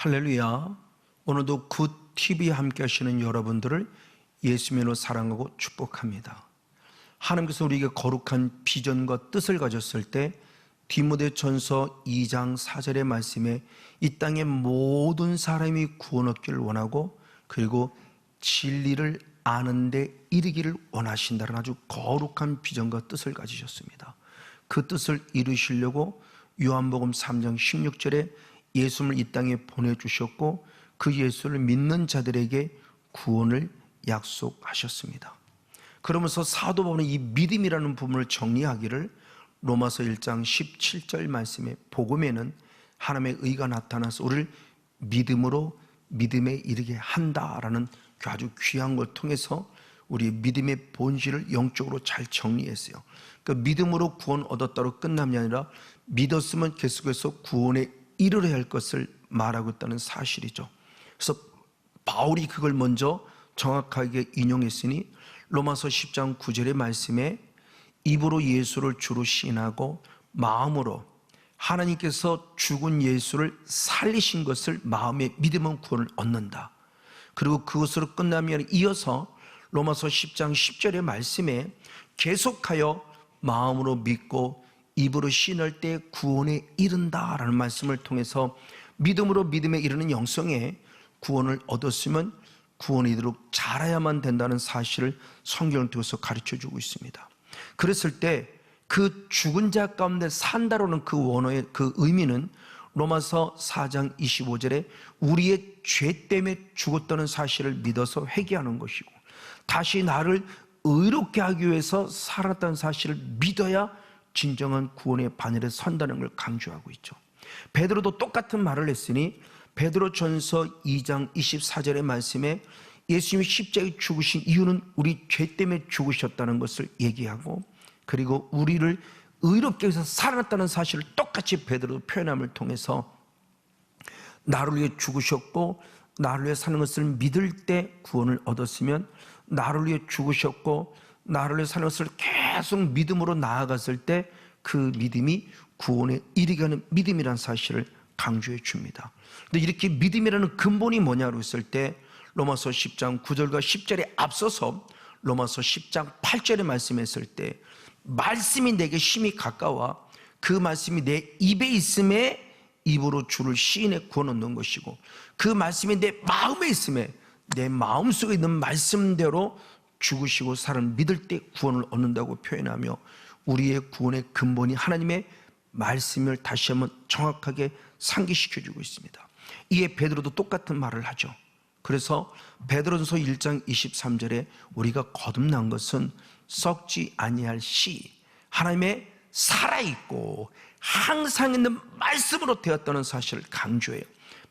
할렐루야. 오늘도 굿TV 함께 하시는 여러분들을 예수님으로 사랑하고 축복합니다. 하나님께서 우리에게 거룩한 비전과 뜻을 가졌을 때 디모데전서 2장 4절의 말씀에 이 땅의 모든 사람이 구원 얻기를 원하고 그리고 진리를 아는 데 이르기를 원하신다는 아주 거룩한 비전과 뜻을 가지셨습니다. 그 뜻을 이루시려고 요한복음 3장 16절에 예수를 이 땅에 보내주셨고 그 예수를 믿는 자들에게 구원을 약속하셨습니다. 그러면서 사도 바울은 이 믿음이라는 부분을 정리하기를 로마서 1장 17절 말씀에 복음에는 하나님의 의가 나타나서 우리를 믿음으로 믿음에 이르게 한다라는 아주 귀한 걸 통해서 우리 믿음의 본질을 영적으로 잘 정리했어요. 그러니까 믿음으로 구원 얻었다로 끝남이 아니라 믿었으면 계속해서 구원에 이르러야 할 것을 말하고 있다는 사실이죠. 그래서 바울이 그걸 먼저 정확하게 인용했으니 로마서 10장 9절의 말씀에 입으로 예수를 주로 시인하고 마음으로 하나님께서 죽은 예수를 살리신 것을 마음에 믿으면 구원을 얻는다. 그리고 그것으로 끝남이 아니라 이어서 로마서 10장 10절의 말씀에 계속하여 마음으로 믿고 입으로 시인할 때 구원에 이른다라는 말씀을 통해서 믿음으로 믿음에 이르는 영성에 구원을 얻었으면 구원에 이르도록 자라야만 된다는 사실을 성경을 통해서 가르쳐주고 있습니다. 그랬을 때 그 죽은 자 가운데 산다라는 그 원어의 그 의미는 로마서 4장 25절에 우리의 죄 때문에 죽었다는 사실을 믿어서 회개하는 것이고 다시 나를 의롭게 하기 위해서 살았다는 사실을 믿어야 진정한 구원의 바늘에 선다는 걸 강조하고 있죠. 베드로도 똑같은 말을 했으니 베드로전서 2장 24절의 말씀에 예수님이 십자가에 죽으신 이유는 우리 죄 때문에 죽으셨다는 것을 얘기하고 그리고 우리를 의롭게 해서 살아났다는 사실을 똑같이 베드로 표현함을 통해서 나를 위해 죽으셨고 나를 위해 사는 것을 믿을 때 구원을 얻었으면 나를 위해 죽으셨고 나를 위해 사는 것을 계속 믿음으로 나아갔을 때 그 믿음이 구원에 이르게 하는 믿음이라는 사실을 강조해 줍니다. 근데 이렇게 믿음이라는 근본이 뭐냐고 했을 때 로마서 10장 9절과 10절에 앞서서 로마서 10장 8절에 말씀했을 때 말씀이 내게 심히 가까워 그 말씀이 내 입에 있음에 입으로 주를 시인해 구원 얻는 것이고 그 말씀이 내 마음에 있음에 내 마음속에 있는 말씀대로 죽으시고 살은 믿을 때 구원을 얻는다고 표현하며 우리의 구원의 근본이 하나님의 말씀을 다시 한번 정확하게 상기시켜주고 있습니다. 이에 베드로도 똑같은 말을 하죠. 그래서 베드로전서 1장 23절에 우리가 거듭난 것은 썩지 아니할 씨 하나님의 살아있고 항상 있는 말씀으로 되었다는 사실을 강조해요.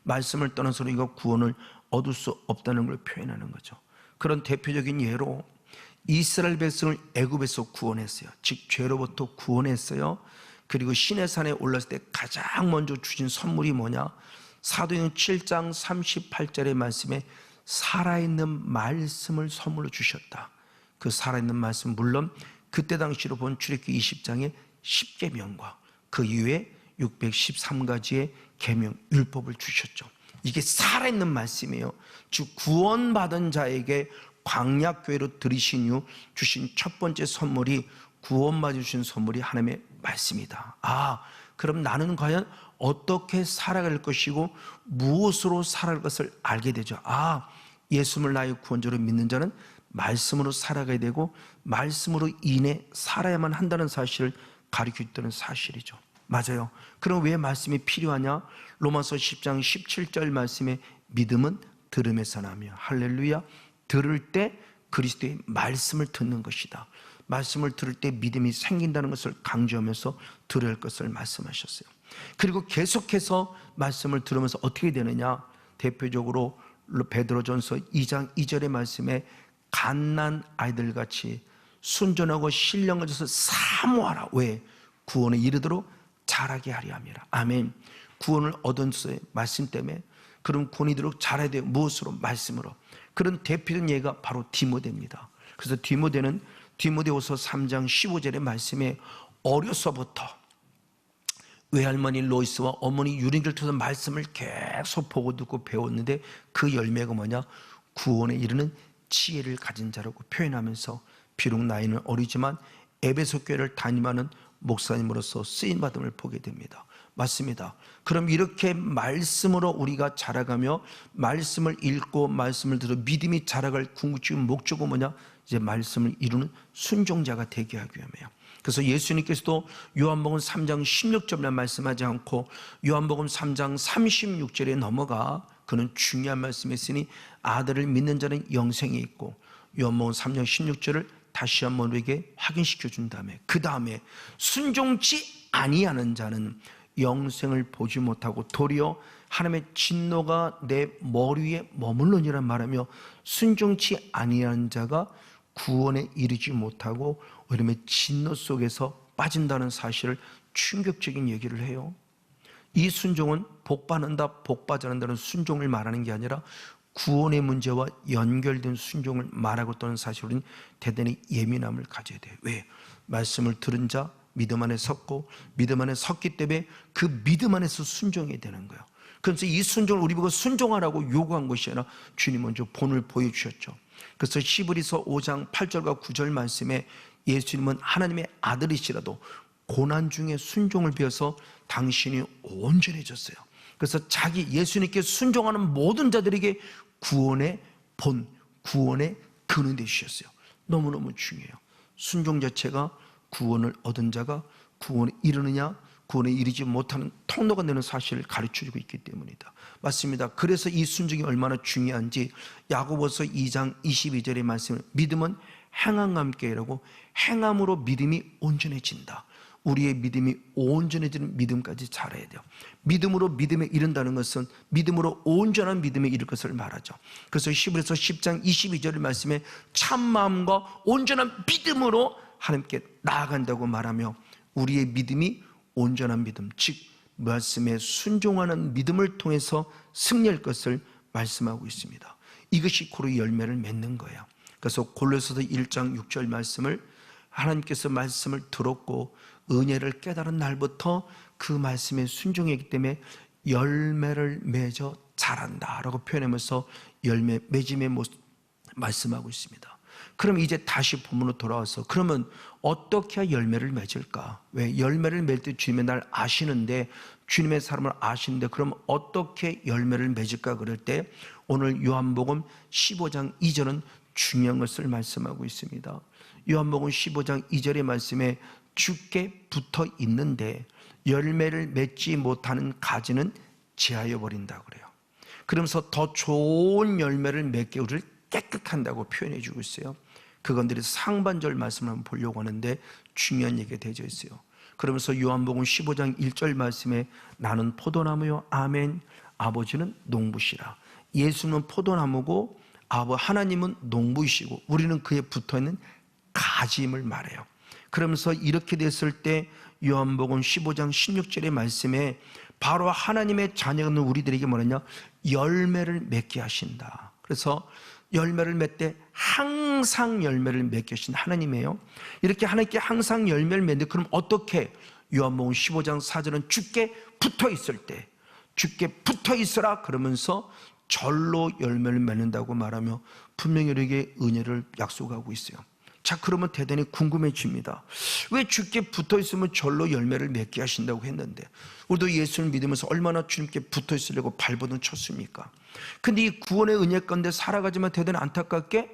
말씀을 떠나서 우리가 구원을 얻을 수 없다는 걸 표현하는 거죠. 그런 대표적인 예로 이스라엘 백성을 애굽에서 구원했어요. 즉 죄로부터 구원했어요. 그리고 시내산에 올랐을 때 가장 먼저 주신 선물이 뭐냐? 사도행전 7장 38절의 말씀에 살아있는 말씀을 선물로 주셨다. 그 살아있는 말씀 물론 그때 당시로 본 출애굽기 20장의 10계명과 그 이후에 613가지의 계명 율법을 주셨죠. 이게 살아있는 말씀이에요. 즉 구원받은 자에게 광야교회로 들이신 이후 주신 첫 번째 선물이 구원받아 주신 선물이 하나님의 말씀이다. 그럼 나는 과연 어떻게 살아갈 것이고 무엇으로 살아갈 것을 알게 되죠. 예수를 나의 구원자로 믿는 자는 말씀으로 살아가야 되고 말씀으로 인해 살아야만 한다는 사실을 가르치고 있다는 사실이죠. 맞아요. 그럼 왜 말씀이 필요하냐? 로마서 10장 17절 말씀에 믿음은 들음에서 나며 할렐루야 들을 때 그리스도의 말씀을 듣는 것이다. 말씀을 들을 때 믿음이 생긴다는 것을 강조하면서 들어야 할 것을 말씀하셨어요. 그리고 계속해서 말씀을 들으면서 어떻게 되느냐? 대표적으로 베드로전서 2장 2절의 말씀에 갓난 아이들같이 순전하고 신령 가져서 사모하라. 왜? 구원에 이르도록 자라게 하려 함이라. 아멘. 구원을 얻은 말씀 때문에 그럼 구원이 이르도록 자라야 돼요. 무엇으로? 말씀으로. 그런 대표적인 예가 바로 디모데입니다. 그래서 디모데는 디모데후서 3장 15절의 말씀에 어려서부터 외할머니 로이스와 어머니 유린기를 통해서 말씀을 계속 보고 듣고 배웠는데 그 열매가 뭐냐? 구원에 이르는 지혜를 가진 자라고 표현하면서 비록 나이는 어리지만 에베소 교회를 담임하는 목사님으로서 쓰임받음을 보게 됩니다. 맞습니다. 그럼 이렇게 말씀으로 우리가 자라가며 말씀을 읽고 말씀을 들어 믿음이 자라갈 궁극적인 목적은 뭐냐? 이제 말씀을 이루는 순종자가 되게 하기 위함이에요. 그래서 예수님께서도 요한복음 3장 16절에 말씀하지 않고 요한복음 3장 36절에 넘어가 그는 중요한 말씀을 했으니 아들을 믿는 자는 영생이 있고 요한복음 3장 16절을 다시 한번 우리에게 확인시켜 준 다음에 그 다음에 순종치 아니하는 자는 영생을 보지 못하고 도리어 하나님의 진노가 내 머리 위에 머물러니라 말하며 순종치 아니하는 자가 구원에 이르지 못하고 오히려 진노 속에서 빠진다는 사실을 충격적인 얘기를 해요. 이 순종은 복 받는다, 복 받지 않는다는 순종을 말하는 게 아니라 구원의 문제와 연결된 순종을 말하고 있다는 사실은 대단히 예민함을 가져야 돼요. 왜? 말씀을 들은 자 믿음 안에 섰고 믿음 안에 섰기 때문에 그 믿음 안에서 순종해야 되는 거예요. 그래서 이 순종을 우리 보고 순종하라고 요구한 것이 아니라 주님 먼저 본을 보여주셨죠. 그래서 히브리서 5장 8절과 9절 말씀에 예수님은 하나님의 아들이시라도 고난 중에 순종을 배워서 당신이 온전해졌어요. 그래서 자기 예수님께 순종하는 모든 자들에게 구원의 본, 구원의 근원 되주셨어요. 너무너무 중요해요. 순종 자체가 구원을 얻은 자가 구원에 이르느냐 구원에 이르지 못하는 통로가 되는 사실을 가르쳐주고 있기 때문이다. 맞습니다. 그래서 이 순종이 얼마나 중요한지 야고보서 2장 22절의 말씀은 믿음은 행함과 함께 이라고 행함으로 믿음이 온전해진다. 우리의 믿음이 온전해지는 믿음까지 자라야 돼요. 믿음으로 믿음에 이른다는 것은 믿음으로 온전한 믿음에 이를 것을 말하죠. 그래서 히브리서 10장 22절의 말씀에 참마음과 온전한 믿음으로 하나님께 나아간다고 말하며 우리의 믿음이 온전한 믿음, 즉 말씀에 순종하는 믿음을 통해서 승리할 것을 말씀하고 있습니다. 이것이 고로 열매를 맺는 거예요. 그래서 골로새서 1장 6절 말씀을 하나님께서 말씀을 들었고 은혜를 깨달은 날부터 그 말씀에 순종했기 때문에 열매를 맺어 자란다라고 표현하면서 열매 맺음의 모습 말씀하고 있습니다. 그럼 이제 다시 본문으로 돌아와서 그러면 어떻게 해야 열매를 맺을까? 왜 열매를 맺을 때 주님의 날 아시는데 주님의 사람을 아시는데 그럼 어떻게 열매를 맺을까? 그럴 때 오늘 요한복음 15장 2절은 중요한 것을 말씀하고 있습니다. 요한복음 15장 2절의 말씀에 주께 붙어 있는데 열매를 맺지 못하는 가지는 제하여 버린다 그래요. 그러면서 더 좋은 열매를 맺게 우리를 깨끗한다고 표현해 주고 있어요. 그건들이 상반절 말씀을 한번 보려고 하는데 중요한 얘기가 되어져 있어요. 그러면서 요한복음 15장 1절 말씀에 나는 포도나무요 아멘 아버지는 농부시라. 예수는 포도나무고 하나님은 농부이시고 우리는 그에 붙어있는 가지임을 말해요. 그러면서 이렇게 됐을 때 요한복음 15장 16절의 말씀에 바로 하나님의 자녀가 있는 우리들에게 뭐냐냐 열매를 맺게 하신다. 그래서 열매를 맺되 항상 열매를 맺게 하신 하나님이에요. 이렇게 하나님께 항상 열매를 맺는데 그럼 어떻게? 요한복음 15장 4절은 주께 붙어 있을 때 주께 붙어 있으라 그러면서 절로 열매를 맺는다고 말하며 분명히 우리에게 은혜를 약속하고 있어요. 자, 그러면 대단히 궁금해집니다. 왜 주께 붙어 있으면 절로 열매를 맺게 하신다고 했는데 우리도 예수를 믿으면서 얼마나 주님께 붙어 있으려고 발버둥 쳤습니까? 근데 이 구원의 은혜 가운데 살아가지만 대단히 안타깝게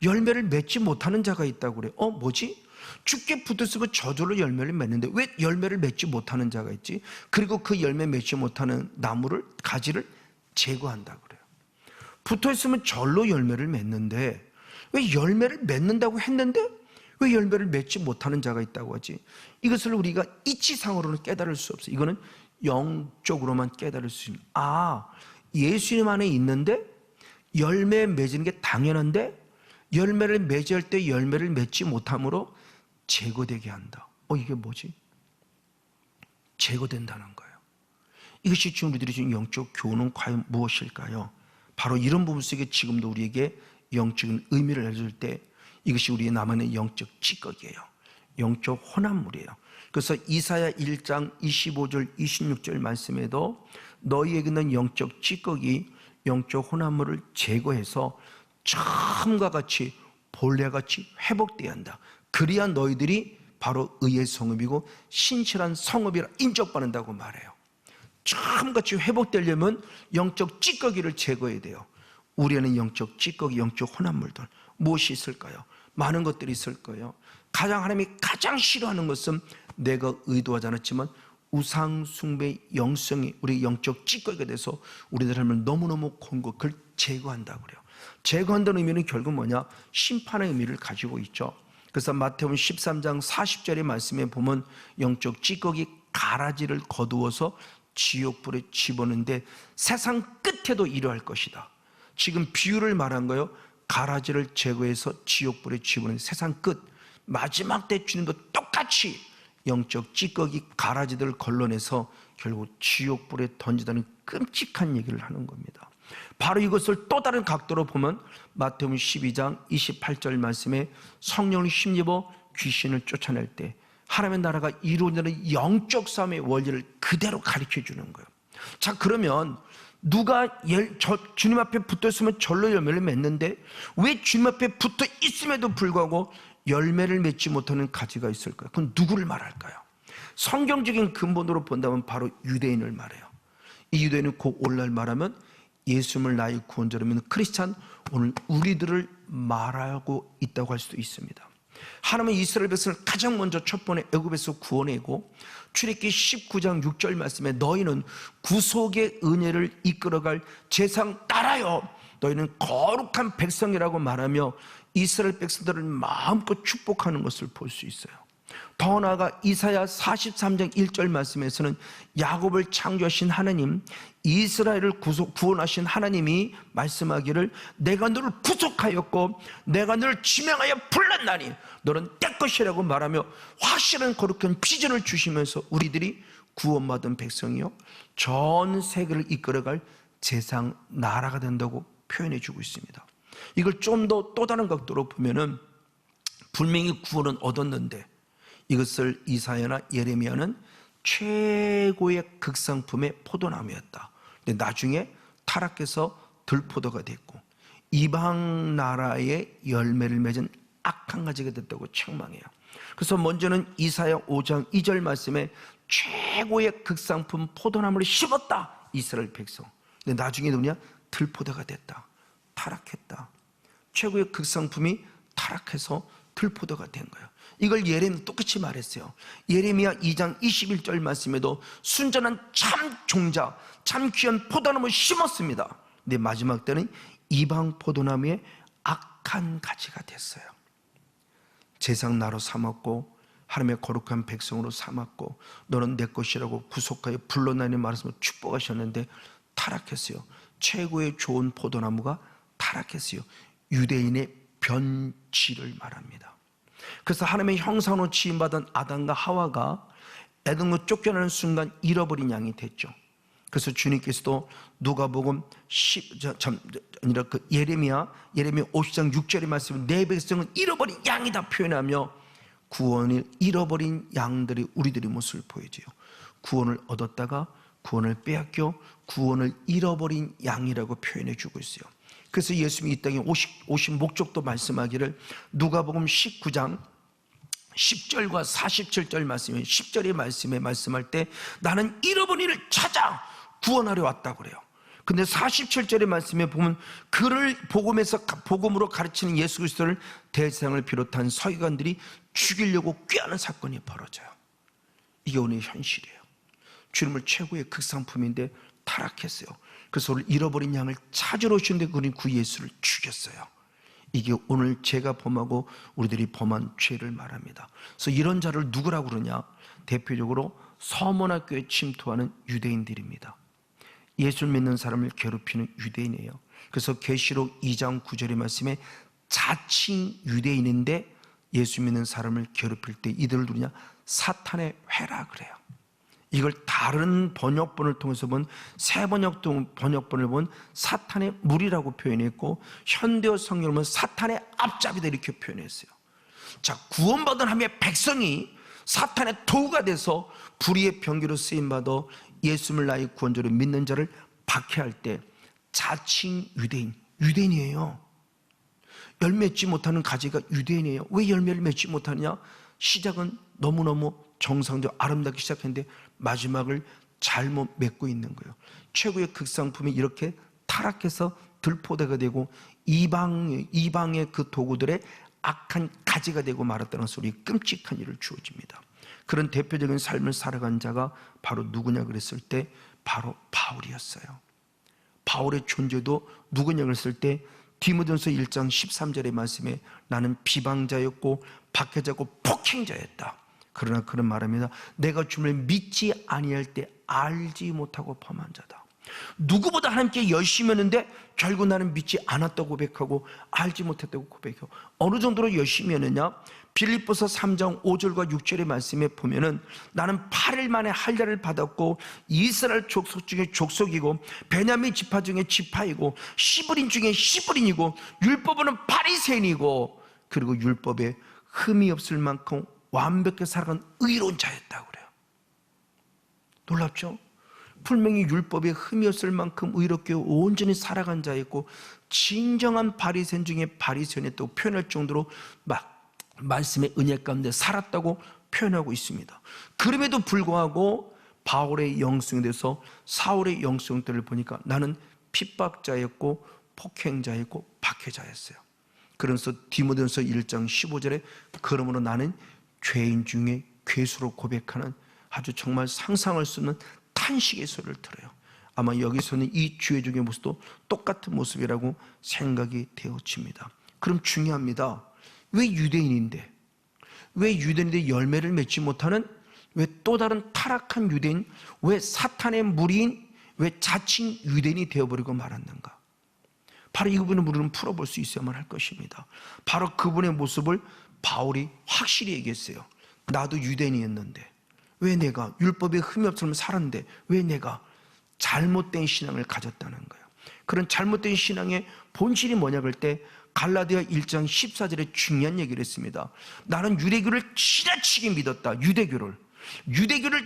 열매를 맺지 못하는 자가 있다고 그래요. 뭐지? 주께 붙어 있으면 저절로 열매를 맺는데 왜 열매를 맺지 못하는 자가 있지? 그리고 그 열매 맺지 못하는 나무를 가지를 제거한다 그래요. 붙어 있으면 절로 열매를 맺는데 왜 열매를 맺는다고 했는데 왜 열매를 맺지 못하는 자가 있다고 하지? 이것을 우리가 이치상으로는 깨달을 수 없어요. 이거는 영적으로만 깨달을 수 있는. 예수님 안에 있는데 열매 맺는 게 당연한데 열매를 맺을 때 열매를 맺지 못함으로 제거되게 한다. 이게 뭐지? 제거된다는 거예요. 이것이 지금 우리들이 주는 영적 교훈은 과연 무엇일까요? 바로 이런 부분 속에 지금도 우리에게 영적인 의미를 알려줄 때 이것이 우리의 남아있는 영적 찌꺼기예요. 영적 혼합물이에요. 그래서 이사야 1장 25절 26절 말씀에도 너희에게 있는 영적 찌꺼기, 영적 혼합물을 제거해서 처음과 같이 본래같이 회복돼야 한다. 그래야 너희들이 바로 의의 성읍이고 신실한 성읍이라 인정받는다고 말해요. 처음같이 회복되려면 영적 찌꺼기를 제거해야 돼요. 우리에는 영적 찌꺼기, 영적 혼합물들 무엇이 있을까요? 많은 것들이 있을 거예요. 하나님이 가장 싫어하는 것은 내가 의도하지 않았지만 우상 숭배의 영성이 우리 영적 찌꺼기가 돼서 우리들 삶을 너무너무 공고 그걸 제거한다고 그래요. 제거한다는 의미는 결국 뭐냐? 심판의 의미를 가지고 있죠. 그래서 마태복음 13장 40절의 말씀에 보면 영적 찌꺼기 가라지를 거두어서 지옥불에 집어넣는데 세상 끝에도 이러할 것이다. 지금 비유를 말한 거예요. 가라지를 제거해서 지옥불에 집어넣는 세상 끝, 마지막 때 주님도 똑같이 영적 찌꺼기 가라지들을 걸러내서 결국 지옥불에 던지다는 끔찍한 얘기를 하는 겁니다. 바로 이것을 또 다른 각도로 보면 마태복음 12장 28절 말씀에 성령을 힘입어 귀신을 쫓아낼 때 하나님의 나라가 이루어지는 영적 싸움의 원리를 그대로 가르쳐 주는 거예요. 자, 그러면 누가 주님 앞에 붙어 있으면 절로 열매를 맺는데 왜 주님 앞에 붙어 있음에도 불구하고 열매를 맺지 못하는 가지가 있을까요? 그건 누구를 말할까요? 성경적인 근본으로 본다면 바로 유대인을 말해요. 이 유대인은 곧 오늘날 말하면 예수님을 나의 구원자로 믿는 크리스찬, 오늘 우리들을 말하고 있다고 할 수도 있습니다. 하나님은 이스라엘 백성을 가장 먼저 첫 번에 애굽에서 구원하고 출애굽기 19장 6절 말씀에 너희는 구속의 은혜를 이끌어갈 제사장 따라요, 너희는 거룩한 백성이라고 말하며 이스라엘 백성들을 마음껏 축복하는 것을 볼 수 있어요. 더 나아가 이사야 43장 1절 말씀에서는 야곱을 창조하신 하나님, 이스라엘을 구원하신 하나님이 말씀하기를 내가 너를 구속하였고 내가 너를 지명하여 불렀나니 너는 내 것이라고 말하며 확실한 거룩한 비전을 주시면서 우리들이 구원받은 백성이요 전 세계를 이끌어갈 세상 나라가 된다고 표현해 주고 있습니다. 이걸 좀 더 또 다른 각도로 보면은 분명히 구원은 얻었는데 이것을 이사야나 예레미야는 최고의 극상품의 포도나무였다. 근데 나중에 타락해서 들포도가 됐고 이방 나라의 열매를 맺은 악한 가지가 됐다고 책망해요. 그래서 먼저는 이사야 5장 2절 말씀에 최고의 극상품 포도나무를 심었다, 이스라엘 백성. 근데 나중에 누구냐? 들포도가 됐다. 타락했다. 최고의 극상품이 타락해서 들포도가 된 거예요. 이걸 예레미야 똑같이 말했어요. 예레미야 2장 21절 말씀에도 순전한 참 종자, 참 귀한 포도나무 심었습니다. 근데 마지막 때는 이방 포도나무에 악한 가지가 됐어요. 제상 나로 삼았고 하나님의 거룩한 백성으로 삼았고 너는 내 것이라고 구속하여 불러나니 말씀으로 축복하셨는데 타락했어요. 최고의 좋은 포도나무가 타락했어요. 유대인의 변질을 말합니다. 그래서 하나님의 형상으로 지음받은 아담과 하와가 에덴으로 쫓겨나는 순간 잃어버린 양이 됐죠. 그래서 주님께서도 누가복음 예레미야 50장 6절의 말씀을 내 백성은 잃어버린 양이다 표현하며 구원을 잃어버린 양들이 우리들의 모습을 보여줘요. 구원을 얻었다가 구원을 빼앗겨 구원을 잃어버린 양이라고 표현해 주고 있어요. 그래서 예수님이 이 땅에 오신 목적도 말씀하기를 누가복음 19장 10절과 47절 말씀에 10절의 말씀에 말씀할 때 나는 잃어버린 이를 찾아 구원하려 왔다고 그래요. 근데 47절의 말씀에 보면 그를 복음으로 가르치는 예수 그리스도를 대제사장을 비롯한 서기관들이 죽이려고 꾀하는 사건이 벌어져요. 이게 오늘 현실이에요. 주님을 최고의 극상품인데 타락했어요. 그래서 오늘 잃어버린 양을 찾으러 오시는데 그분이 그 예수를 죽였어요. 이게 오늘 제가 범하고 우리들이 범한 죄를 말합니다. 그래서 이런 자를 누구라고 그러냐? 대표적으로 서문학교에 침투하는 유대인들입니다. 예수를 믿는 사람을 괴롭히는 유대인이에요. 그래서 계시록 2장 9절의 말씀에 자칭 유대인인데 예수 믿는 사람을 괴롭힐 때 이들을 누구냐? 사탄의 회라 그래요. 이걸 다른 번역본을 통해서 본 새 번역본을 본 사탄의 물이라고 표현했고 현대어 성경을 보면 사탄의 앞잡이다 이렇게 표현했어요. 자, 구원받은 하나님의 백성이 사탄의 도구가 돼서 불의의 병기로 쓰임받아 예수를 나의 구원자로 믿는 자를 박해할 때 자칭 유대인이에요. 열매 맺지 못하는 가지가 유대인이에요. 왜 열매를 맺지 못하느냐? 시작은 너무너무 정상적으로 아름답게 시작했는데 마지막을 잘못 맺고 있는 거예요. 최고의 극상품이 이렇게 타락해서 들포대가 되고 이방의 그 도구들의 악한 가지가 되고 말았다는 소리, 끔찍한 일을 주어집니다. 그런 대표적인 삶을 살아간 자가 바로 누구냐 그랬을 때 바로 바울이었어요. 바울의 존재도 누구냐 그랬을 때 디모데전서 1장 13절의 말씀에 나는 비방자였고 박해자고 폭행자였다. 그러나 그런 말합니다. 내가 주님을 믿지 아니할 때 알지 못하고 범한 자다. 누구보다 하나님께 열심히 했는데 결국 나는 믿지 않았다고 고백하고 알지 못했다고 고백해요. 어느 정도로 열심히 했느냐? 빌립보서 3장 5절과 6절의 말씀에 보면은 나는 8일 만에 할례를 받았고 이스라엘 족속 중에 족속이고 베냐민 지파 중에 지파이고 시브린 중에 시브린이고 율법은 바리새인이고 그리고 율법에 흠이 없을 만큼 완벽하게 살아간 의로운 자였다고 그래요. 놀랍죠? 분명히 율법에 흠이 없을 만큼 의롭게 온전히 살아간 자였고 진정한 바리새인 중에 바리새인이었다고 표현할 정도로 막 말씀의 은혜 가운데 살았다고 표현하고 있습니다. 그럼에도 불구하고 바울의 영성에 대해서 사울의 영성들을 보니까 나는 핍박자였고 폭행자였고 박해자였어요. 그러면서 디모데전서 1장 15절에 그러므로 나는 죄인 중에 괴수로 고백하는 아주 정말 상상할 수 없는 탄식의 소리를 들어요. 아마 여기서는 이 죄중의 모습도 똑같은 모습이라고 생각이 되어집니다. 그럼 중요합니다. 왜 유대인인데? 왜 유대인인데 열매를 맺지 못하는? 왜 또 다른 타락한 유대인? 왜 사탄의 무리인? 왜 자칭 유대인이 되어버리고 말았는가? 바로 이 부분을 우리는 풀어볼 수 있어야만 할 것입니다. 바로 그분의 모습을 바울이 확실히 얘기했어요. 나도 유대인이었는데 왜 내가 율법에 흠이 없으면 살았는데 왜 내가 잘못된 신앙을 가졌다는 거예요. 그런 잘못된 신앙의 본질이 뭐냐 그럴 때 갈라디아 1장 14절에 중요한 얘기를 했습니다. 나는 유대교를 지나치게 믿었다. 유대교를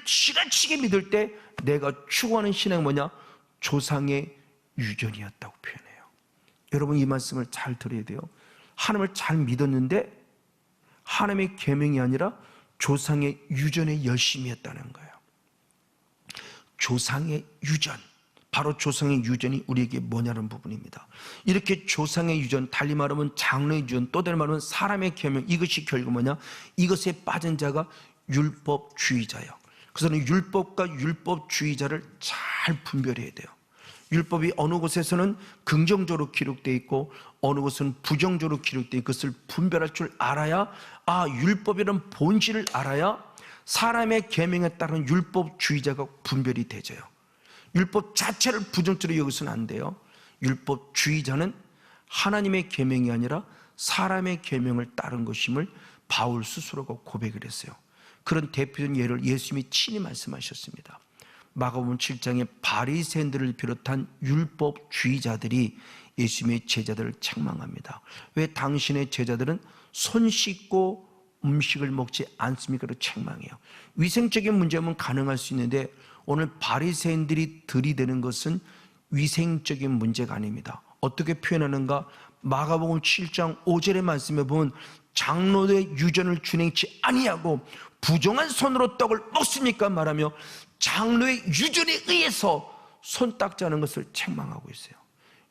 지나치게 믿을 때 내가 추구하는 신앙이 뭐냐? 조상의 유전이었다고 표현해요. 여러분 이 말씀을 잘 들어야 돼요. 하나님을 잘 믿었는데 하나님의 계명이 아니라 조상의 유전에 열심히 했다는 거예요. 조상의 유전, 바로 조상의 유전이 우리에게 뭐냐는 부분입니다. 이렇게 조상의 유전, 달리 말하면 장로의 유전, 또 다른 말하면 사람의 계명, 이것이 결국 뭐냐? 이것에 빠진 자가 율법주의자예요. 그래서 율법과 율법주의자를 잘 분별해야 돼요. 율법이 어느 곳에서는 긍정적으로 기록되어 있고 어느 곳은 부정적으로 기록되어 있고 그것을 분별할 줄 알아야 율법이라는 본질을 알아야 사람의 계명에 따른 율법주의자가 분별이 되져요. 율법 자체를 부정적으로 여기서는 안 돼요. 율법주의자는 하나님의 계명이 아니라 사람의 계명을 따른 것임을 바울 스스로가 고백을 했어요. 그런 대표적인 예를 예수님이 친히 말씀하셨습니다. 마가복음 7장에 바리새인들을 비롯한 율법주의자들이 예수님의 제자들을 책망합니다. 왜 당신의 제자들은 손 씻고 음식을 먹지 않습니까?로 책망해요. 위생적인 문제면 가능할 수 있는데 오늘 바리새인들이 들이대는 것은 위생적인 문제가 아닙니다. 어떻게 표현하는가? 마가복음 7장 5절의 말씀에 보면 장로의 유전을 준행치 아니하고 부정한 손으로 떡을 먹습니까? 말하며 장로의 유전에 의해서 손 닦자는 것을 책망하고 있어요.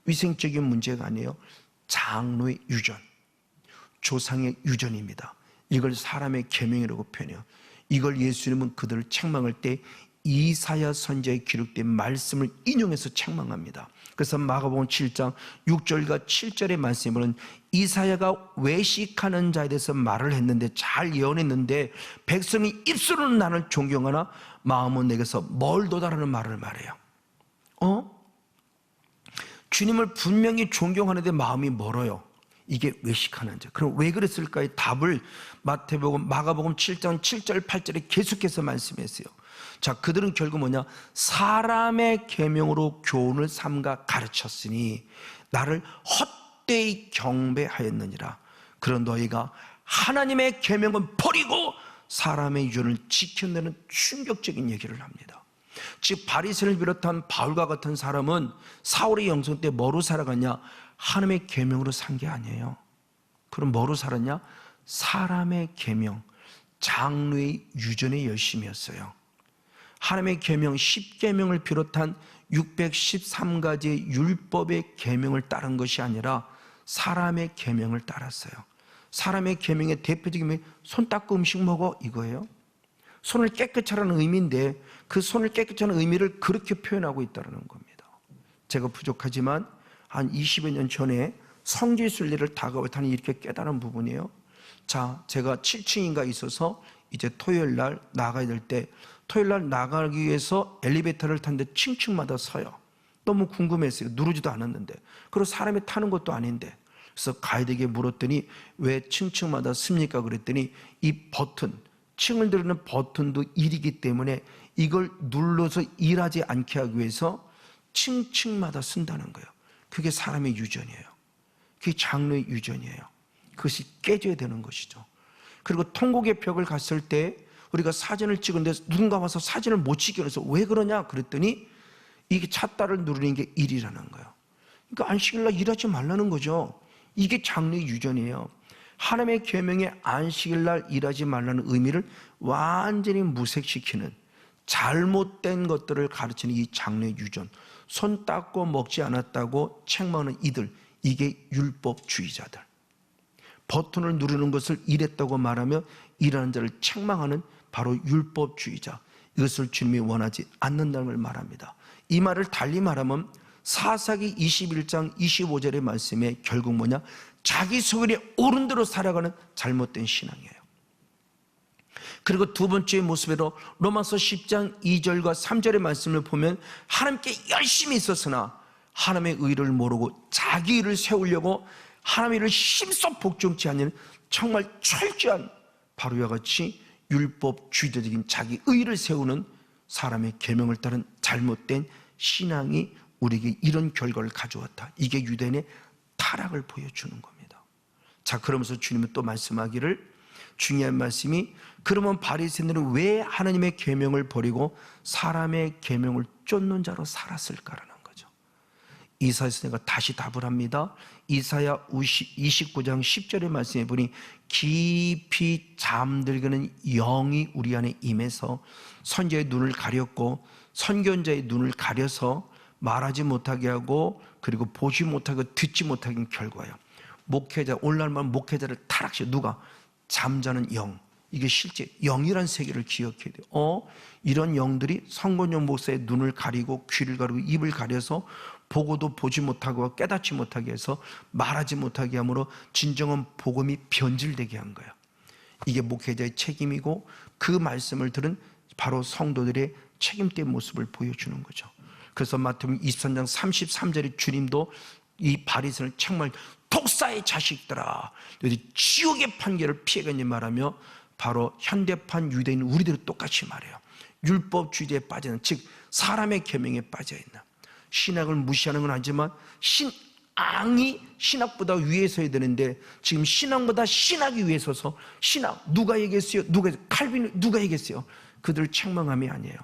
위생적인 문제가 아니에요. 장로의 유전, 조상의 유전입니다. 이걸 사람의 계명이라고 표현해요. 이걸 예수님은 그들을 책망할 때 이사야 선지자에 기록된 말씀을 인용해서 책망합니다. 그래서 마가복음 7장 6절과 7절의 말씀은 이사야가 외식하는 자에 대해서 말을 했는데 잘 예언했는데 백성이 입술로는 나를 존경하나 마음은 내게서 멀도다라는 말을 말해요. 주님을 분명히 존경하는데 마음이 멀어요. 이게 외식하는 자. 그럼 왜 그랬을까의 답을 마가복음 7장 7절 8절에 계속해서 말씀했어요. 자, 그들은 결국 뭐냐? 사람의 계명으로 교훈을 삼가 가르쳤으니 나를 헛되이 경배하였느니라. 그런 너희가 하나님의 계명은 버리고 사람의 유전을 지켜내는 충격적인 얘기를 합니다. 즉 바리새인을 비롯한 바울과 같은 사람은 사울의 영성 때 뭐로 살아갔냐? 하나님의 계명으로 산 게 아니에요. 그럼 뭐로 살았냐? 사람의 계명, 장로의 유전에 열심히 했어요. 하나님의 계명 10계명을 비롯한 613가지의 율법의 계명을 따른 것이 아니라 사람의 계명을 따랐어요. 사람의 계명의 대표적인 손 닦고 음식 먹어 이거예요. 손을 깨끗이 하라는 의미인데 그 손을 깨끗이 하는 의미를 그렇게 표현하고 있다는 겁니다. 제가 부족하지만 한 20여 년 전에 성지 순례를 다가오다니 이렇게 깨달은 부분이에요. 자, 제가 7층인가 있어서 이제 토요일 날 나가야 될 때 토요일 날 나가기 위해서 엘리베이터를 탔는데 층층마다 서요. 너무 궁금했어요. 누르지도 않았는데. 그리고 사람이 타는 것도 아닌데. 그래서 가이드에게 물었더니 왜 층층마다 씁니까? 그랬더니 이 버튼, 층을 누르는 버튼도 일이기 때문에 이걸 눌러서 일하지 않게 하기 위해서 층층마다 쓴다는 거예요. 그게 사람의 유전이에요. 그게 장로의 유전이에요. 그것이 깨져야 되는 것이죠. 그리고 통곡의 벽을 갔을 때 우리가 사진을 찍었는데 누군가 와서 사진을 못 찍게 해서 왜 그러냐 그랬더니 이게 찻다를 누르는 게 일이라는 거예요. 그러니까 안식일날 일하지 말라는 거죠. 이게 장로의 유전이에요. 하나님의 계명에 안식일날 일하지 말라는 의미를 완전히 무색시키는 잘못된 것들을 가르치는 이 장로의 유전, 손 닦고 먹지 않았다고 책망하는 이들, 이게 율법주의자들. 버튼을 누르는 것을 일했다고 말하며 일하는 자를 책망하는 바로 율법주의자, 이것을 주님이 원하지 않는다는 걸 말합니다. 이 말을 달리 말하면 사사기 21장 25절의 말씀에 결국 뭐냐? 자기 소견에 옳은 대로 살아가는 잘못된 신앙이에요. 그리고 두 번째 모습으로 로마서 10장 2절과 3절의 말씀을 보면 하나님께 열심히 있었으나 하나님의 의를 모르고 자기 의를 세우려고 하나님의 의를 힘써 복종치 않는 정말 철저한 바로 이와 같이 율법주의적인 자기 의를 세우는 사람의 계명을 따른 잘못된 신앙이 우리에게 이런 결과를 가져왔다. 이게 유대인의 타락을 보여주는 겁니다. 자, 그러면서 주님은 또 말씀하기를, 중요한 말씀이, 그러면 바리새인들은 왜 하나님의 계명을 버리고 사람의 계명을 쫓는 자로 살았을까라는 거죠. 이사야서 내가 다시 답을 합니다. 이사야 29장 10절의 말씀에 보니 깊이 잠들게는 영이 우리 안에 임해서 선지자의 눈을 가렸고 선견자의 눈을 가려서 말하지 못하게 하고 그리고 보지 못하고 듣지 못하게 한 결과예요. 목회자, 오늘날만 목회자를 타락시켜 누가? 잠자는 영. 이게 실제 영이란 세계를 기억해야 돼요. 이런 영들이 성곤용 목사의 눈을 가리고 귀를 가리고 입을 가려서 보고도 보지 못하고 깨닫지 못하게 해서 말하지 못하게 함으로 진정한 복음이 변질되게 한 거예요. 이게 목회자의 책임이고 그 말씀을 들은 바로 성도들의 책임된 모습을 보여주는 거죠. 그래서 마태복음 23장 33절에 주님도 이 바리새인을 정말 독사의 자식들아, 너희들이 지옥의 판결을 피해가니 말하며 바로 현대판 유대인 우리들은 똑같이 말해요. 율법주의에 빠지는, 즉 사람의 계명에 빠져있는, 신학을 무시하는 건 아니지만 신앙이 신학보다 위에 서야 되는데 지금 신앙보다 신학이 위에 서서 신학 누가 얘기했어요? 칼빈 누가 얘기했어요? 그들 책망함이 아니에요.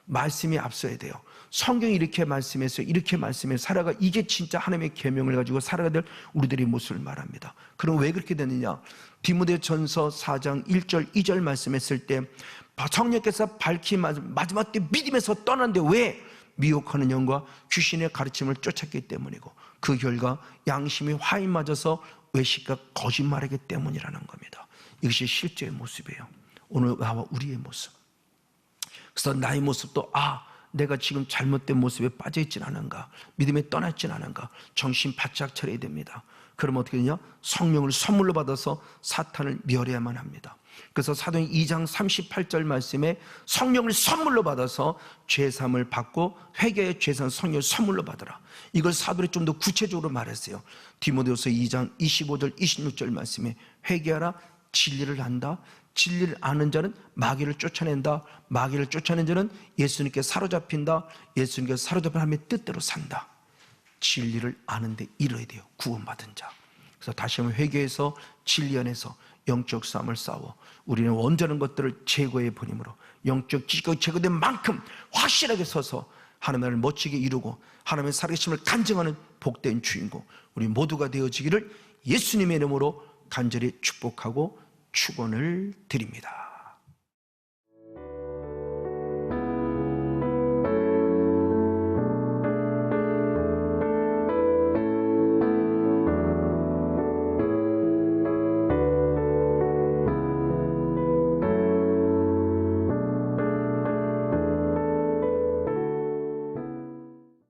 말씀이 앞서야 돼요. 성경이 이렇게 말씀해서 이렇게 말씀해 살아가, 이게 진짜 하나님의 계명을 가지고 살아가야 될 우리들의 모습을 말합니다. 그럼 왜 그렇게 되느냐? 디모데전서 4장 1절 2절 말씀했을 때 성령께서 밝히 마지막 때 믿음에서 떠났는데 왜? 미혹하는 영과 귀신의 가르침을 쫓았기 때문이고 그 결과 양심이 화인 맞아서 외식과 거짓말하기 때문이라는 겁니다. 이것이 실제의 모습이에요. 오늘 나와 우리의 모습. 그래서 나의 모습도 내가 지금 잘못된 모습에 빠져있진 않은가, 믿음에 떠났진 않은가, 정신 바짝 차려야 됩니다. 그럼 어떻게 되냐? 성령을 선물로 받아서 사탄을 멸해야만 합니다. 그래서 사도행 2장 38절 말씀에 성령을 선물로 받아서 죄사함을 받고 회개의 죄사함 성령을 선물로 받으라. 이걸 사도들이 좀 더 구체적으로 말했어요. 디모데후서 2장 25절 26절 말씀에 회개하라, 진리를 안다. 진리를 아는 자는 마귀를 쫓아낸다. 마귀를 쫓아낸 자는 예수님께 사로잡힌다. 예수님께 사로잡힌 하나님의 뜻대로 산다. 진리를 아는데 이뤄야 돼요. 구원받은 자. 그래서 다시 한번 회개해서 진리 안에서 영적 싸움을 싸워 우리는 원하는 것들을 제거해 버림으로 영적 지식이 제거된 만큼 확실하게 서서 하나님의 나라를 멋지게 이루고 하나님의 살아계심을 간증하는 복된 주인공 우리 모두가 되어지기를 예수님의 이름으로 간절히 축복하고 축원을 드립니다.